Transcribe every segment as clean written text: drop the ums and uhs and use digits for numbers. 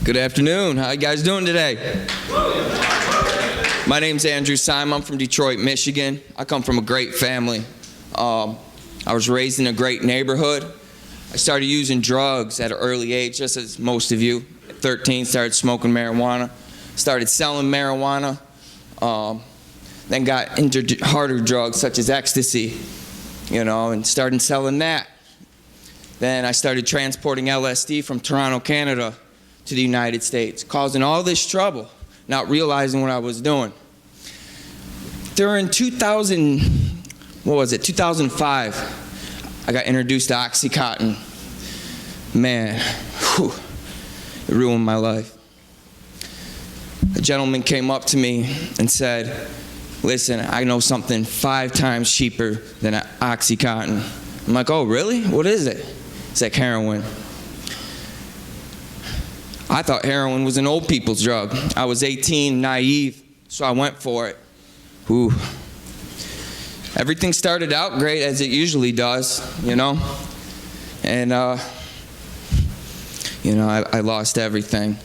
Good afternoon. How you guys doing today? My name's Andrew Simon. I'm from Detroit, Michigan. I come from a great family. I was raised in a great neighborhood. I started using drugs at an early age, just as most of you. At 13, started smoking marijuana. Started selling marijuana. Then got into harder drugs such as ecstasy, and started selling that. Then I started transporting LSD from Toronto, Canada to the United States, causing all this trouble, not realizing what I was doing. During 2005, I got introduced to Oxycontin. Man, it ruined my life. A gentleman came up to me and said, listen, I know something 5 times cheaper than Oxycontin. I'm like, oh, really? What is it? It's like heroin. I thought heroin was an old people's drug. I was 18, naive, so I went for it. Ooh. Everything started out great, as it usually does, And, I lost everything.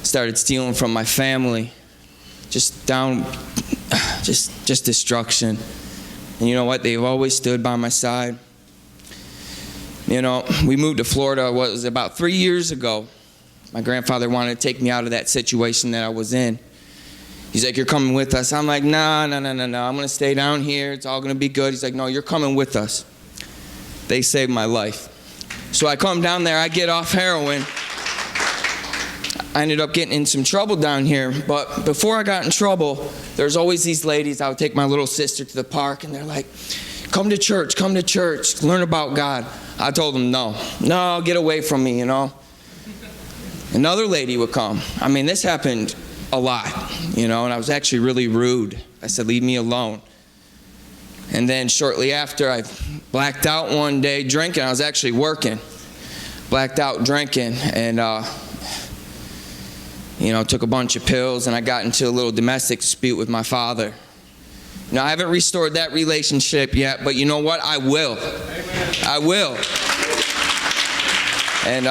Started stealing from my family. Just destruction. And you know what? They've always stood by my side. We moved to Florida, what was it, about 3 years ago. My grandfather wanted to take me out of that situation that I was in. He's like, you're coming with us. I'm like, no. I'm going to stay down here. It's all going to be good. He's like, no, you're coming with us. They saved my life. So I come down there. I get off heroin. I ended up getting in some trouble down here. But before I got in trouble, there's always these ladies. I would take my little sister to the park, and they're like, come to church, learn about God. I told them, no, get away from me, Another lady would come. I mean, this happened a lot, and I was actually really rude. I said, leave me alone. And then shortly after, I blacked out one day drinking. I was actually working. Blacked out drinking, and, took a bunch of pills, and I got into a little domestic dispute with my father. Now, I haven't restored that relationship yet, but you know what? I will. Amen. I will. And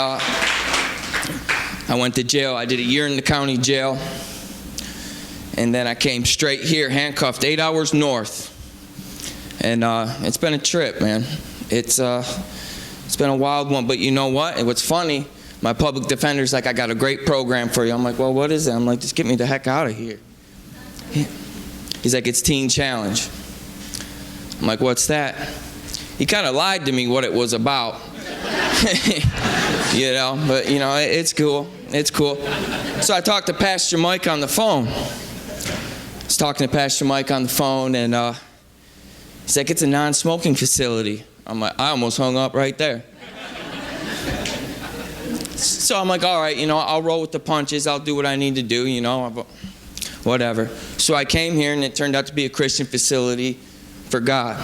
I went to jail. I did a year in the county jail. And then I came straight here, handcuffed 8 hours north. And it's been a trip, man. It's been a wild one. But you know what? And what's funny, my public defender's like, I got a great program for you. I'm like, well, what is it? I'm like, just get me the heck out of here. He's like, it's Teen Challenge. I'm like, what's that? He kind of lied to me what it was about. But it's cool. It's cool. So I talked to Pastor Mike on the phone. I was talking to Pastor Mike on the phone, and he's like, it's a non-smoking facility. I'm like, I almost hung up right there. So I'm like, all right, I'll roll with the punches. I'll do what I need to do, whatever. So I came here, and it turned out to be a Christian facility for God.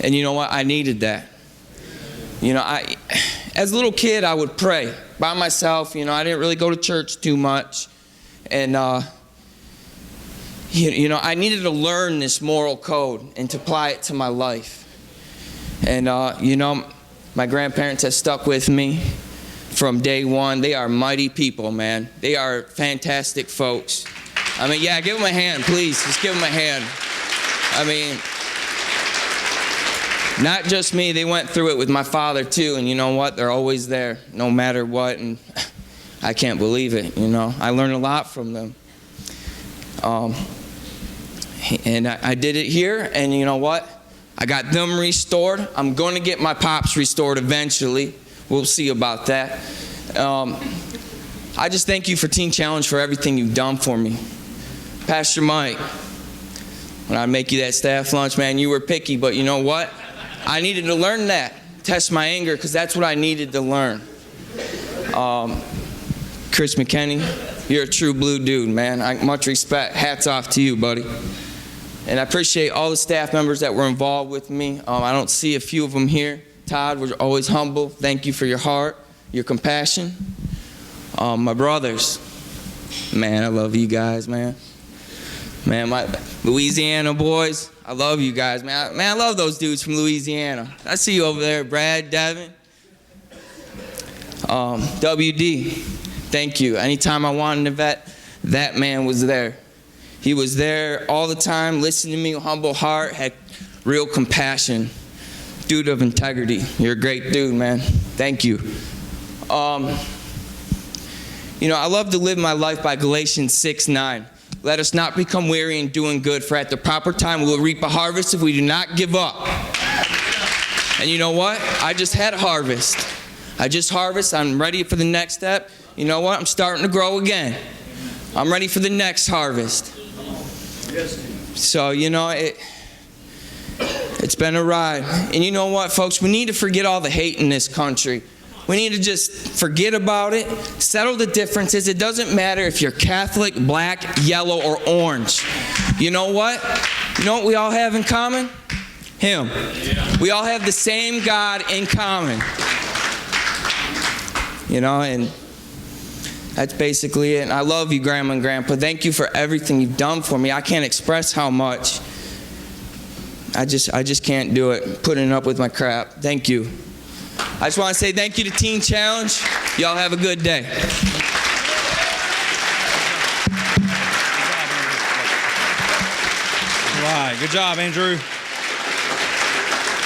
And you know what? I needed that. As a little kid, I would pray by myself. I didn't really go to church too much. And, I needed to learn this moral code and to apply it to my life. And, my grandparents have stuck with me from day one. They are mighty people, man. They are fantastic folks. Give them a hand, please. Just give them a hand. Not just me. They went through it with my father, too. And you know what? They're always there, no matter what. And I can't believe it, I learned a lot from them. And I did it here. And you know what? I got them restored. I'm going to get my pops restored eventually. We'll see about that. I just thank you for Teen Challenge for everything you've done for me. Pastor Mike, when I make you that staff lunch, man, you were picky, but you know what? I needed to learn that. Test my anger, because that's what I needed to learn. Chris McKinney, you're a true blue dude, man. Much respect. Hats off to you, buddy. And I appreciate all the staff members that were involved with me. I don't see a few of them here. Todd, we're always humble. Thank you for your heart, your compassion. My brothers, man, I love you guys, man. Man, my Louisiana boys, I love you guys, man. I love those dudes from Louisiana. I see you over there, Brad, Devin. WD, Thank you. Anytime I wanted to vet, that man was there. He was there all the time, listening to me, humble heart, had real compassion. Dude of integrity. You're a great dude, man. Thank you. I love to live my life by Galatians 6:9. Let us not become weary in doing good, for at the proper time we will reap a harvest if we do not give up. And you know what? I just had a harvest. I'm ready for the next step. You know what? I'm starting to grow again. I'm ready for the next harvest. So, it's been a ride. And you know what, folks? We need to forget all the hate in this country. We need to just forget about it, settle the differences. It doesn't matter if you're Catholic, black, yellow, or orange. You know what? You know what we all have in common? Him. We all have the same God in common. And that's basically it. And I love you, Grandma and Grandpa. Thank you for everything you've done for me. I can't express how much. I just can't do it, putting up with my crap. Thank you. I just want to say thank you to Teen Challenge. Y'all have a good day. All right, good job, Andrew.